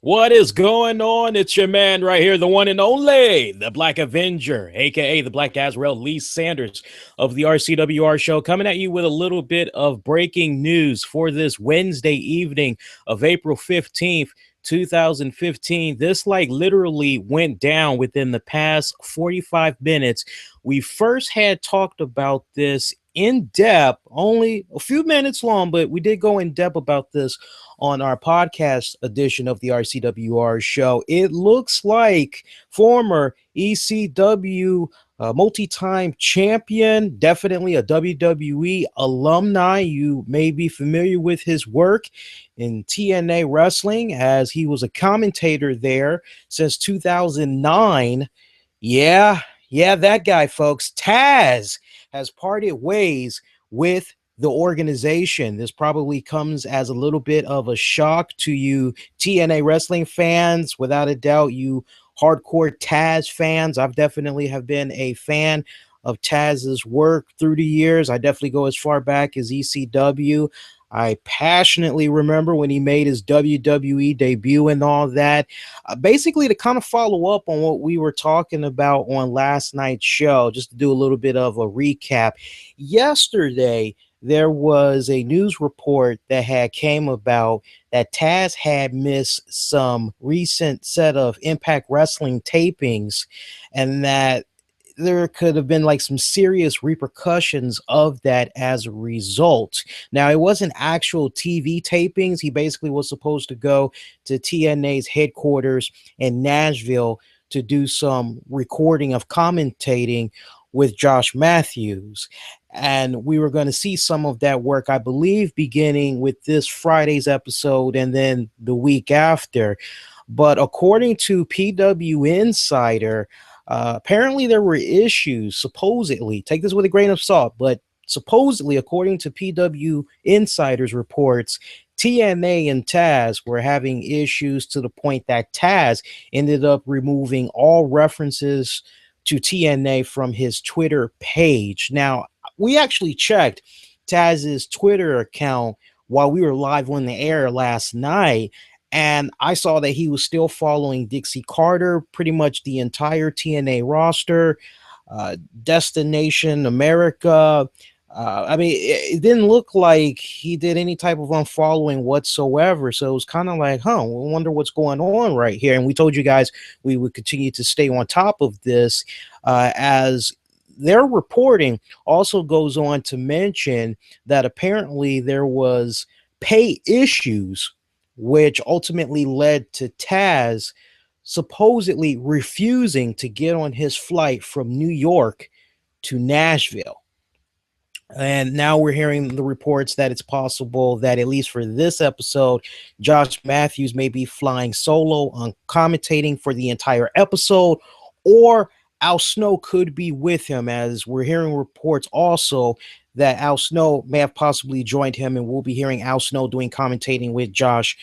What is going on? It's your man right here, the one and only, the Black Avenger, aka the Black Azrael Lee Sanders of the RCWR show, coming at you with a little bit of breaking news for this Wednesday evening of April 15th. 2015. This literally went down within the past 45 minutes. We first had talked about this in depth, only a few minutes long, but we did go in depth about this on our podcast edition of the RCWR show. It looks like former ECW multi-time champion, definitely a WWE alumni. You may be familiar with his work in TNA wrestling, as he was a commentator there since 2009. Yeah, that guy, folks. Taz has parted ways with the organization. This probably comes as a little bit of a shock to you TNA wrestling fans. Without a doubt, you hardcore Taz fans. I've definitely have been a fan of Taz's work through the years. I definitely go as far back as ECW. I passionately remember when he made his WWE debut and all that. Basically, to kind of follow up on what we were talking about on last night's show, just to do a little bit of a recap. Yesterday, there was a news report that had came about that Taz had missed some recent set of Impact Wrestling tapings, and that there could have been some serious repercussions of that as a result. Now, it wasn't actual TV tapings. He basically was supposed to go to TNA's headquarters in Nashville to do some recording of commentating with Josh Matthews. And we were going to see some of that work, I believe, beginning with this Friday's episode and then the week after. But according to PW Insider, apparently there were issues, supposedly, take this with a grain of salt, but supposedly, according to PW Insider's reports, TNA and Taz were having issues to the point that Taz ended up removing all references to TNA from his Twitter page. Now, we actually checked Taz's Twitter account while we were live on the air last night, and I saw that he was still following Dixie Carter, pretty much the entire TNA roster, Destination America. It didn't look like he did any type of unfollowing whatsoever. So it was kind of like, we wonder what's going on right here. And we told you guys we would continue to stay on top of this, as their reporting also goes on to mention that apparently there was pay issues, which ultimately led to Taz supposedly refusing to get on his flight from New York to Nashville. And now we're hearing the reports that it's possible that, at least for this episode, Josh Matthews may be flying solo on commentating for the entire episode, or Al Snow could be with him, as we're hearing reports also that Al Snow may have possibly joined him, and we'll be hearing Al Snow doing commentating with Josh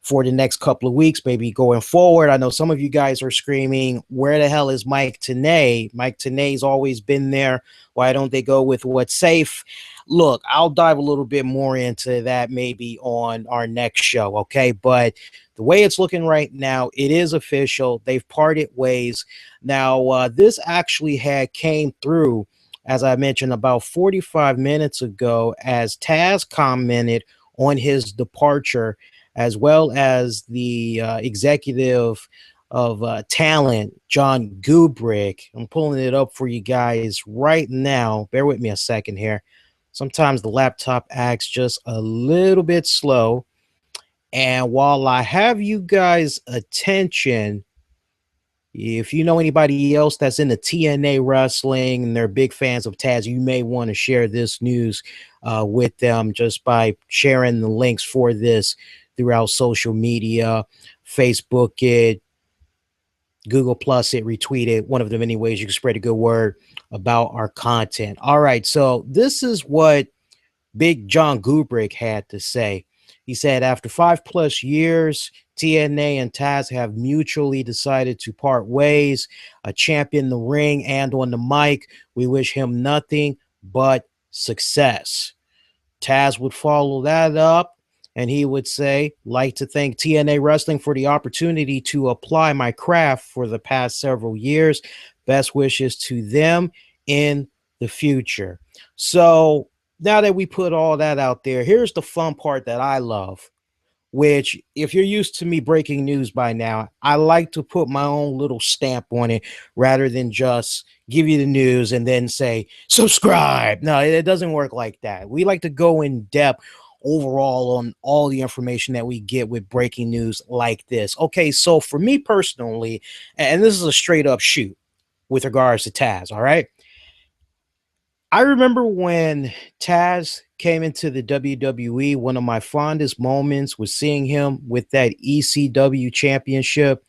for the next couple of weeks, maybe going forward. I know some of you guys are screaming, where the hell is Mike Tenay? Mike Tenay's always been there. Why don't they go with what's safe? Look, I'll dive a little bit more into that maybe on our next show, okay? But the way it's looking right now, it is official. They've parted ways. Now, this actually had came through, as I mentioned, about 45 minutes ago, as Taz commented on his departure, as well as the executive of talent, John Gubrick. I'm pulling it up for you guys right now. Bear with me a second here. Sometimes the laptop acts just a little bit slow. And while I have you guys' attention, if you know anybody else that's in the TNA wrestling and they're big fans of Taz, you may want to share this news with them just by sharing the links for this throughout social media, Facebook it, Google Plus it, retweet it, one of the many ways you can spread a good word about our content. All right, so this is what Big John Gubrick had to say. He said, after 5+ years, TNA and Taz have mutually decided to part ways. A champion in the ring and on the mic. We wish him nothing but success. Taz would follow that up And he would say, like to thank TNA Wrestling for the opportunity to apply my craft for the past several years. Best wishes to them in the future. So now that we put all that out there, here's the fun part that I love, which, if you're used to me breaking news by now, I like to put my own little stamp on it rather than just give you the news and then say, subscribe. No, it doesn't work like that. We like to go in depth overall on all the information that we get with breaking news like this. Okay, so for me personally, and this is a straight up shoot with regards to Taz, all right? I remember when Taz came into the WWE, one of my fondest moments was seeing him with that ECW championship.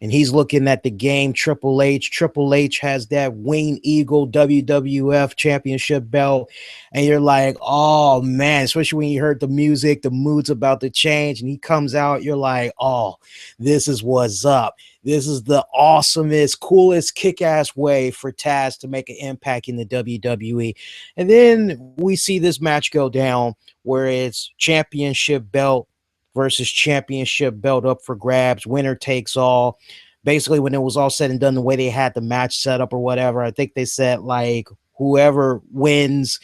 And he's looking at the game Triple H. Triple H has that Winged Eagle WWF championship belt. And you're like, oh man, especially when you heard the music, the mood's about to change. And he comes out, you're like, oh, this is what's up. This is the awesomest, coolest, kick-ass way for Taz to make an impact in the WWE. And then we see this match go down where it's championship belt versus championship belt up for grabs. Winner takes all. Basically, when it was all said and done, the way they had the match set up or whatever, I think they said like whoever wins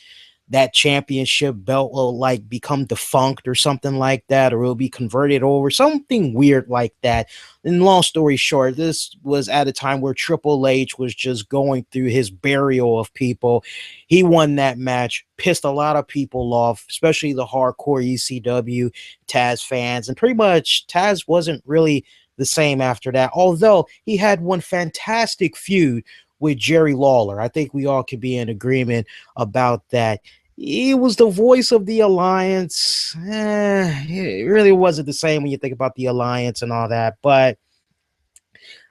that championship belt will like become defunct or something like that, or it'll be converted over, something weird like that. And long story short, this was at a time where Triple H was just going through his burial of people. He won that match, pissed a lot of people off, especially the hardcore ECW Taz fans, and pretty much Taz wasn't really the same after that, although he had one fantastic feud with Jerry Lawler. I think we all could be in agreement about that. He was the voice of the Alliance. It really wasn't the same when you think about the Alliance and all that. But,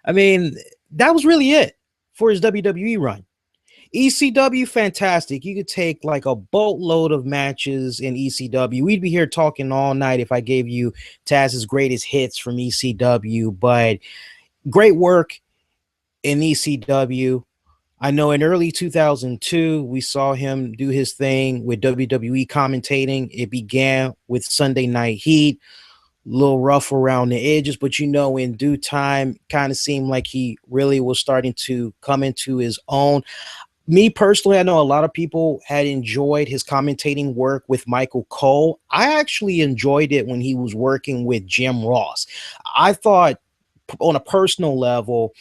I mean, that was really it for his WWE run. ECW, fantastic. You could take like a boatload of matches in ECW. We'd be here talking all night if I gave you Taz's greatest hits from ECW. But great work in ECW. I know in early 2002, we saw him do his thing with WWE commentating. It began with Sunday Night Heat, a little rough around the edges, but in due time, kind of seemed like he really was starting to come into his own. Me personally, I know a lot of people had enjoyed his commentating work with Michael Cole. I actually enjoyed it when he was working with Jim Ross. I thought on a personal level,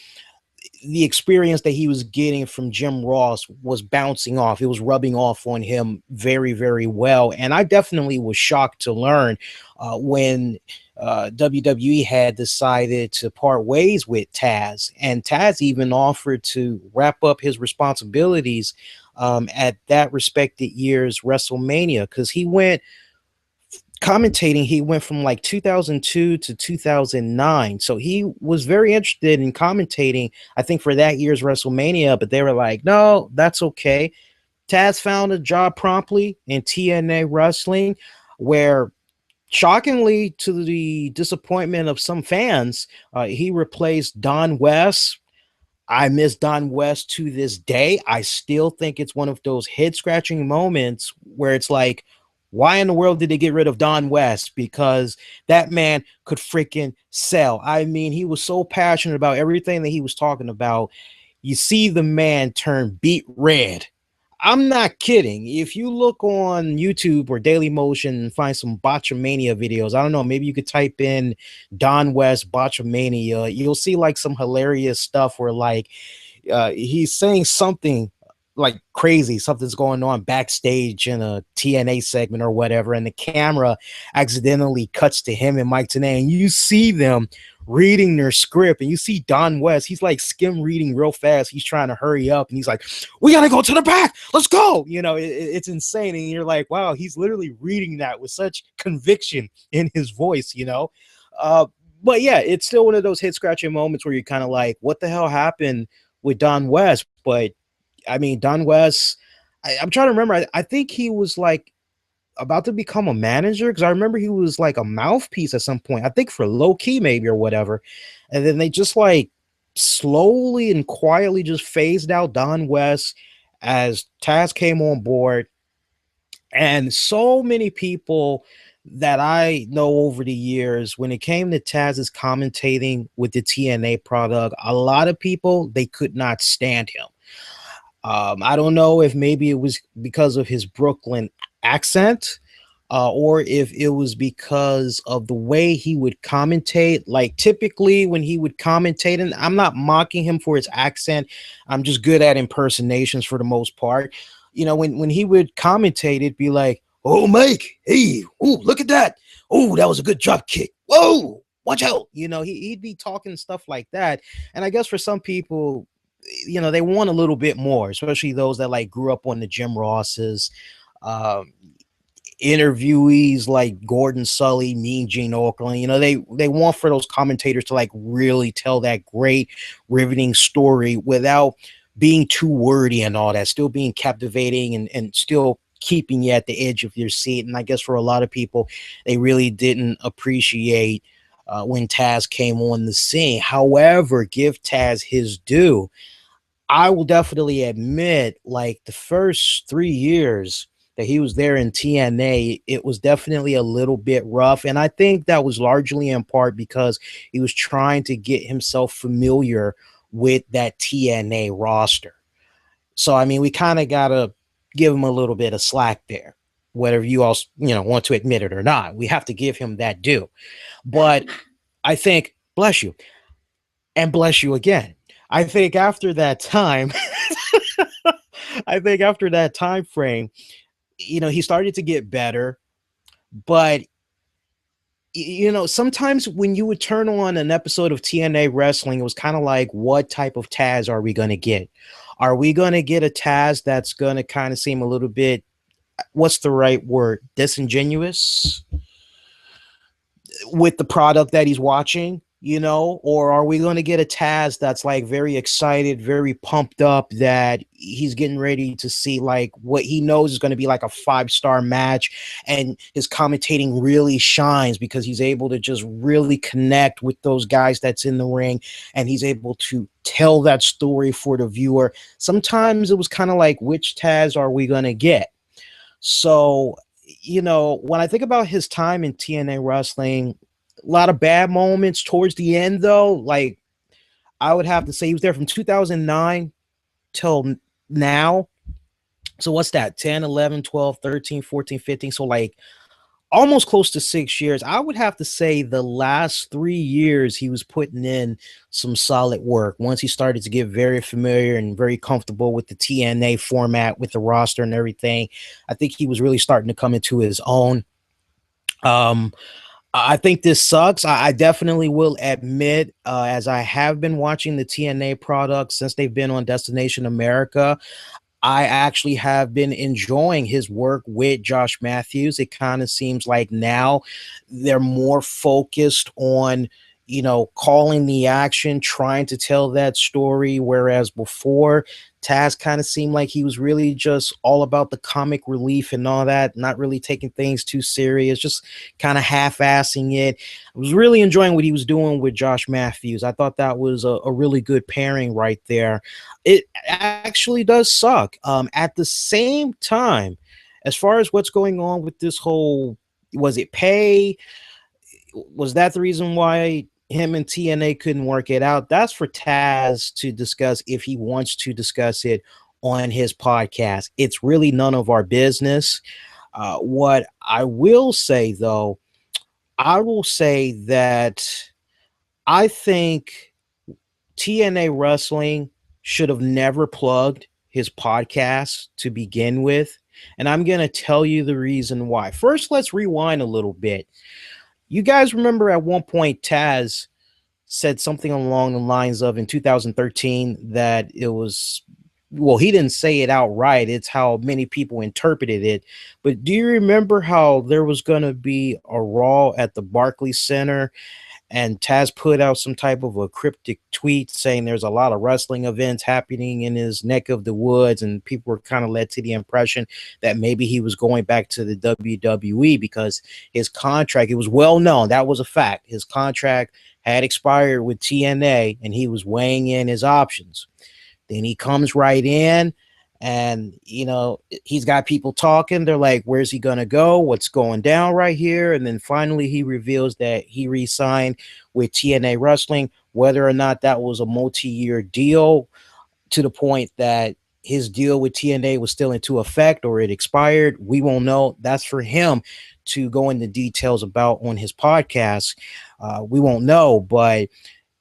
the experience that he was getting from Jim Ross was bouncing off. It was rubbing off on him very, very well. And I definitely was shocked to learn when WWE had decided to part ways with Taz. And Taz even offered to wrap up his responsibilities at that respected year's WrestleMania, because he went commentating, he went from like 2002 to 2009. So he was very interested in commentating, I think, for that year's WrestleMania, but they were like, no, that's okay. Taz found a job promptly in TNA Wrestling, where shockingly, to the disappointment of some fans, he replaced Don West. I miss Don West to this day. I still think it's one of those head-scratching moments where it's like, why in the world did they get rid of Don West? Because that man could freaking sell. I mean, he was so passionate about everything that he was talking about. You see the man turn beet red. I'm not kidding. If you look on YouTube or Daily Motion and find some Botchamania videos, I don't know, maybe you could type in Don West Botchamania. You'll see like some hilarious stuff where like he's saying something like crazy, something's going on backstage in a TNA segment or whatever, and the camera accidentally cuts to him and Mike Tenay, and you see them reading their script, and you see Don West, he's like skim reading real fast, he's trying to hurry up, and he's like, we gotta go to the back, let's go, it's insane. And you're like, wow, he's literally reading that with such conviction in his voice. But yeah, it's still one of those head scratching moments where you're kind of like, what the hell happened with Don West? But I mean, Don West, I'm trying to remember. I think he was like about to become a manager, because I remember he was like a mouthpiece at some point, I think for Low Key maybe or whatever. And then they just like slowly and quietly just phased out Don West as Taz came on board. And so many people that I know over the years, when it came to Taz's commentating with the TNA product, a lot of people, they could not stand him. I don't know if maybe it was because of his Brooklyn accent, or if it was because of the way he would commentate. Like typically when he would commentate, and I'm not mocking him for his accent, I'm just good at impersonations for the most part. You know, when he would commentate, it'd be like, "Oh, Mike, hey, oh, look at that. Oh, that was a good drop kick. Whoa, watch out." You know, he'd be talking stuff like that. And I guess for some people, you know, they want a little bit more, especially those that like grew up on the Jim Rosses. Um, Interviewees like Gordon Sully, Mean Gene Okerlund, you know, they want for those commentators to like really tell that great riveting story without being too wordy and all that, still being captivating and still keeping you at the edge of your seat. And I guess for a lot of people, they really didn't appreciate when Taz came on the scene. However, give Taz his due. I will definitely admit, like the first 3 years that he was there in TNA, it was definitely a little bit rough. And I think that was largely in part because he was trying to get himself familiar with that TNA roster. So, I mean, we kind of got to give him a little bit of slack there, whether you all, you know, want to admit it or not. We have to give him that due. But I think, bless you, and bless you again. I think after that time, I think after that time frame, you know, he started to get better. But, you know, sometimes when you would turn on an episode of TNA Wrestling, it was kind of like, what type of Taz are we going to get? Are we going to get a Taz that's going to kind of seem a little bit, what's the right word, disingenuous with the product that he's watching, you know? Or are we going to get a Taz that's like very excited, very pumped up, that he's getting ready to see like what he knows is going to be like a 5-star match, and his commentating really shines because he's able to just really connect with those guys that's in the ring, and he's able to tell that story for the viewer. Sometimes it was kind of like, which Taz are we going to get? So, you know, when I think about his time in TNA Wrestling, a lot of bad moments towards the end, though. Like, I would have to say he was there from 2009 till now. So, what's that? 10, 11, 12, 13, 14, 15. So, like, almost close to 6 years. I would have to say the last 3 years he was putting in some solid work. Once he started to get very familiar and very comfortable with the TNA format, with the roster and everything, I think he was really starting to come into his own. I think this sucks. I definitely will admit, as I have been watching the TNA product since they've been on Destination America, I actually have been enjoying his work with Josh Matthews. It kind of seems like now they're more focused on, you know, calling the action, trying to tell that story. Whereas before, Taz kind of seemed like he was really just all about the comic relief and all that, not really taking things too serious, just kind of half-assing it. I was really enjoying what he was doing with Josh Matthews. I thought that was a really good pairing right there. It actually does suck. At the same time, as far as what's going on with this whole, was it pay? Was that the reason why him and TNA couldn't work it out? That's for Taz to discuss if he wants to discuss it on his podcast. It's really none of our business. What I will say, though, I will say that I think TNA Wrestling should have never plugged his podcast to begin with. And I'm going to tell you the reason why. First, let's rewind a little bit. You guys remember at one point Taz said something along the lines of, in 2013, that it was, well, he didn't say it outright. It's how many people interpreted it. But do you remember how there was going to be a Raw at the Barclays Center, and Taz put out some type of a cryptic tweet saying there's a lot of wrestling events happening in his neck of the woods, and people were kind of led to the impression that maybe he was going back to the WWE because his contract, it was well known, that was a fact, his contract had expired with TNA and he was weighing in his options. Then he comes right in And he's got people talking. They're like, where's he gonna go? What's going down right here? And then finally he reveals that he re-signed with TNA Wrestling. Whether or not that was a multi-year deal, to the point that his deal with TNA was still into effect or it expired, we won't know. That's for him to go into details about on his podcast. We won't know. But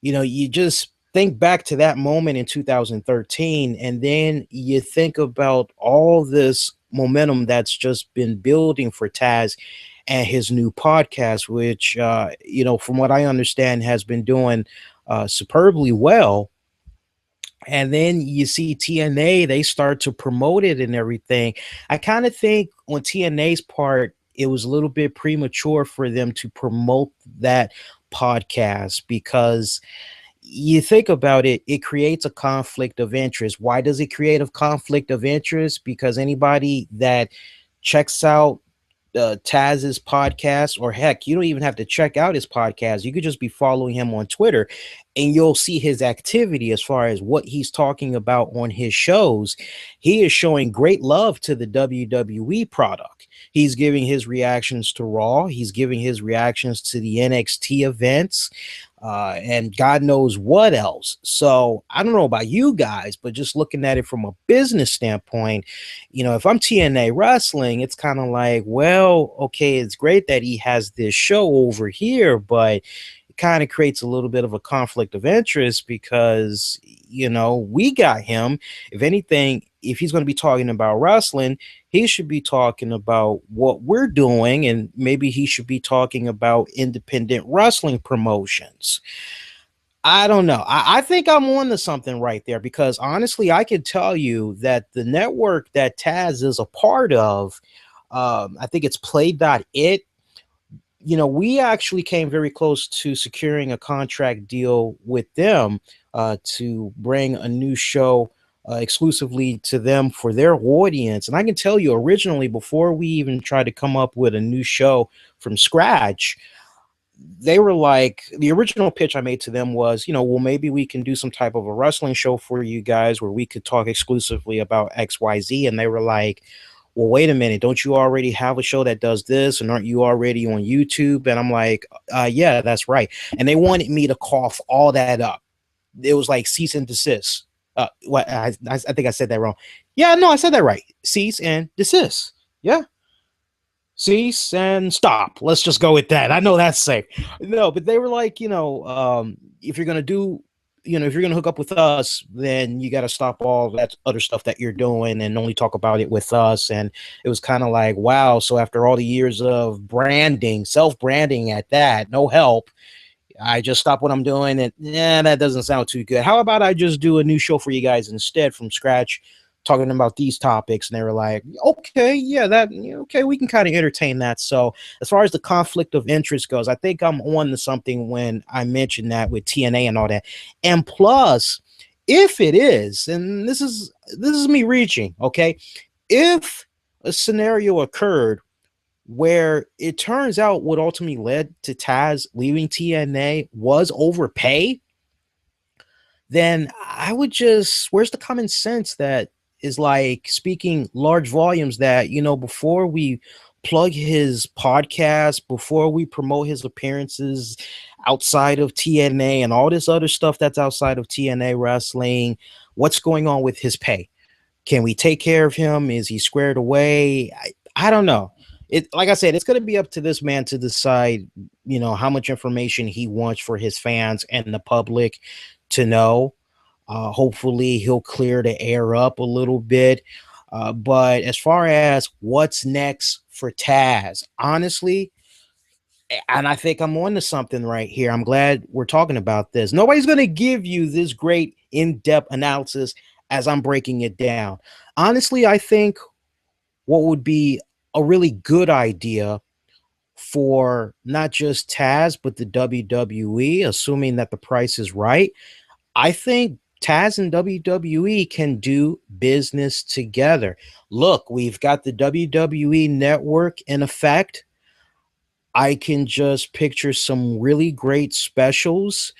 you just think back to that moment in 2013, and then you think about all this momentum that's just been building for Taz and his new podcast, which from what I understand has been doing superbly well. And then you see TNA, they start to promote it and everything. I kind of think on TNA's part, it was a little bit premature for them to promote that podcast, because you think about it, it creates a conflict of interest. Why does it create a conflict of interest? Because anybody that checks out Taz's podcast, or heck, you don't even have to check out his podcast. You could just be following him on Twitter and you'll see his activity as far as what he's talking about on his shows. He is showing great love to the WWE product. He's giving his reactions to Raw. He's giving his reactions to the NXT events. And God knows what else. So I don't know about you guys, but just looking at it from a business standpoint, if I'm TNA Wrestling, it's kind of like, well, okay, it's great that he has this show over here, but it kind of creates a little bit of a conflict of interest, because, we got him. If anything, if he's going to be talking about wrestling, he should be talking about what we're doing, and maybe he should be talking about independent wrestling promotions. I don't know. I think I'm on to something right there, because honestly, I can tell you that the network that Taz is a part of, I think it's Play.it. We actually came very close to securing a contract deal with them to bring a new show exclusively to them for their audience. And I can tell you, originally, before we even tried to come up with a new show from scratch, they were like, the original pitch I made to them was, well, maybe we can do some type of a wrestling show for you guys where we could talk exclusively about XYZ. And they were like, well, wait a minute, don't you already have a show that does this? And aren't you already on YouTube? And I'm like, yeah, that's right. And they wanted me to cough all that up. It was like cease and desist. What I think I said that wrong. Yeah, no, I said that right. Cease and desist. Yeah. Cease and stop. Let's just go with that. I know that's safe. No, but they were like, if you're going to do, if you're going to hook up with us, then you got to stop all that other stuff that you're doing and only talk about it with us. And it was kind of like, wow. So after all the years of branding, self-branding at that, no help, I just stop what I'm doing. And that doesn't sound too good. How about I just do a new show for you guys instead from scratch, talking about these topics? And they were like, okay, yeah, okay, we can kind of entertain that. So as far as the conflict of interest goes, I think I'm on to something when I mentioned that with TNA and all that. And plus, if it is, and this is me reaching, okay, if a scenario occurred where it turns out what ultimately led to Taz leaving TNA was overpay, then I would just, where's the common sense that is like speaking large volumes that, before we plug his podcast, before we promote his appearances outside of TNA and all this other stuff that's outside of TNA wrestling, what's going on with his pay? Can we take care of him? Is he squared away? I don't know. Like I said, it's going to be up to this man to decide, how much information he wants for his fans and the public to know. Hopefully he'll clear the air up a little bit. But as far as what's next for Taz, honestly, and I think I'm on to something right here. I'm glad we're talking about this. Nobody's going to give you this great in-depth analysis as I'm breaking it down. Honestly, I think what would be a really good idea for not just Taz, but the WWE, assuming that the price is right, I think Taz and WWE can do business together. Look, we've got the WWE network in effect. I can just picture some really great specials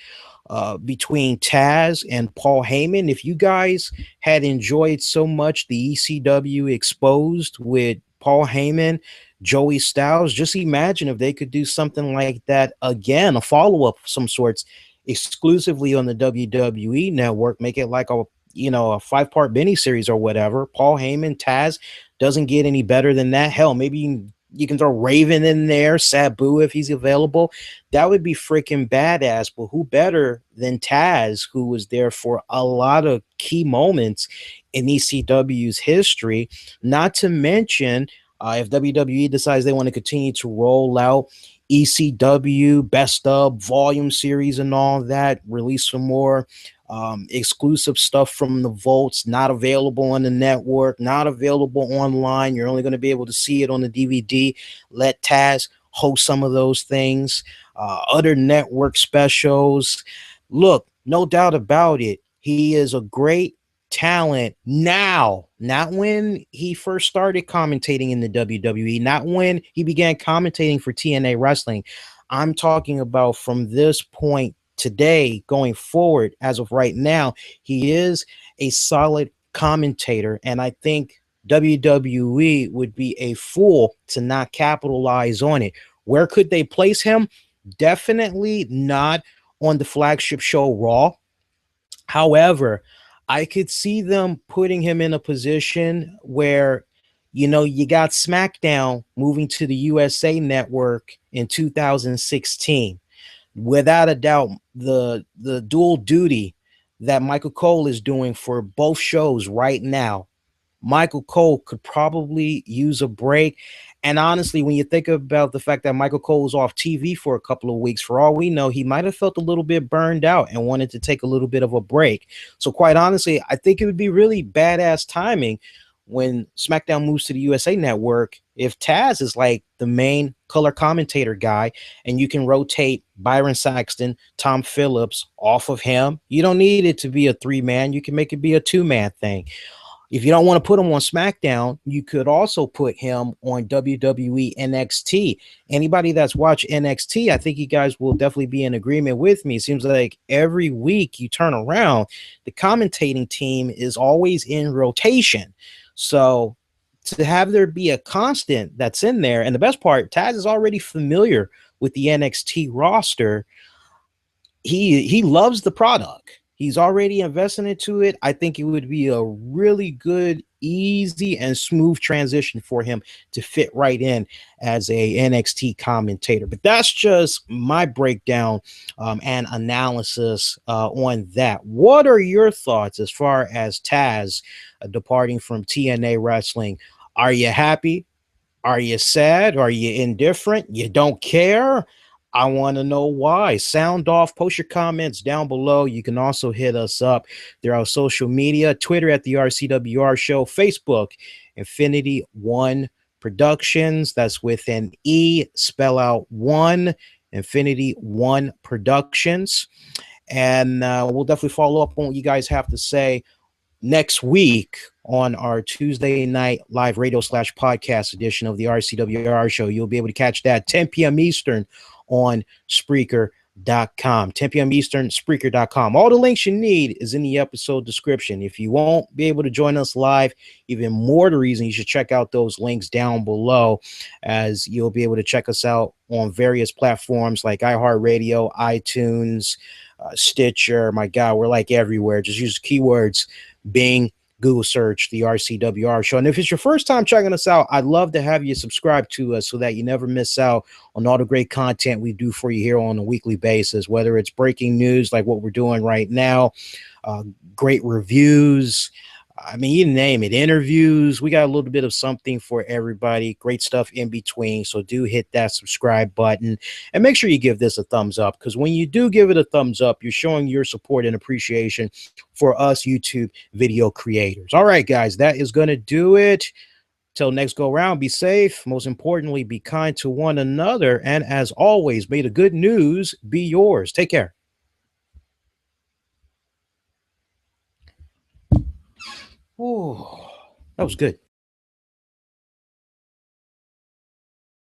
between Taz and Paul Heyman. If you guys had enjoyed so much the ECW Exposed with Paul Heyman, Joey Styles, just imagine if they could do something like that again, a follow-up of some sorts, exclusively on the WWE network, make it like a a 5-part miniseries or whatever. Paul Heyman, Taz, doesn't get any better than that. Hell, maybe you can throw Raven in there, Sabu if he's available. That would be freaking badass. But who better than Taz, who was there for a lot of key moments in ECW's history? Not to mention, if WWE decides they want to continue to roll out ECW Best of Volume Series and all that, release some more exclusive stuff from the vaults, not available on the network, not available online. You're only going to be able to see it on the DVD. Let Taz host some of those things. Other network specials. Look, no doubt about it, he is a great talent now, not when he first started commentating in the WWE, not when he began commentating for TNA Wrestling. I'm talking about from this point today going forward. As of right now, he is a solid commentator, and I think WWE would be a fool to not capitalize on it. Where could they place him? Definitely not on the flagship show Raw. However, I could see them putting him in a position where, you got SmackDown moving to the USA Network in 2016. Without a doubt, the dual duty that Michael Cole is doing for both shows right now, Michael Cole could probably use a break. And honestly, when you think about the fact that Michael Cole was off TV for a couple of weeks, for all we know, he might have felt a little bit burned out and wanted to take a little bit of a break. So quite honestly, I think it would be really badass timing when SmackDown moves to the USA Network, if Taz is like the main color commentator guy, and you can rotate Byron Saxton, Tom Phillips off of him. You don't need it to be a 3-man. You can make it be a 2-man thing. If you don't want to put him on SmackDown, you could also put him on WWE NXT. Anybody that's watched NXT, I think you guys will definitely be in agreement with me. It seems like every week you turn around, the commentating team is always in rotation. So to have there be a constant that's in there, and the best part, Taz is already familiar with the NXT roster. He loves the product. He's already invested into it. I think it would be a really good, easy, and smooth transition for him to fit right in as a NXT commentator. But that's just my breakdown and analysis on that. What are your thoughts as far as Taz departing from TNA Wrestling? Are you happy? Are you sad? Are you indifferent? You don't care? I want to know why. Sound off. Post your comments down below. You can also hit us up through our social media, Twitter at the RCWR Show, Facebook, Infinity One Productions. That's with an E, spell out one, Infinity One Productions. And we'll definitely follow up on what you guys have to say next week on our Tuesday night live radio / podcast edition of the RCWR Show. You'll be able to catch that 10 p.m. Eastern on Spreaker.com. 10 p.m. Eastern, Spreaker.com. All the links you need is in the episode description. If you won't be able to join us live, even more the reason you should check out those links down below, as you'll be able to check us out on various platforms like iHeartRadio, iTunes, Stitcher. My God, we're like everywhere. Just use keywords Bing, Google search the RCWR Show. And if it's your first time checking us out, I'd love to have you subscribe to us so that you never miss out on all the great content we do for you here on a weekly basis, whether it's breaking news like what we're doing right now, great reviews, I mean, you name it, interviews. We got a little bit of something for everybody. Great stuff in between. So do hit that subscribe button and make sure you give this a thumbs up, because when you do give it a thumbs up, you're showing your support and appreciation for us YouTube video creators. All right, guys, that is going to do it. Till next go round, be safe. Most importantly, be kind to one another. And as always, may the good news be yours. Take care. Oh, that was good.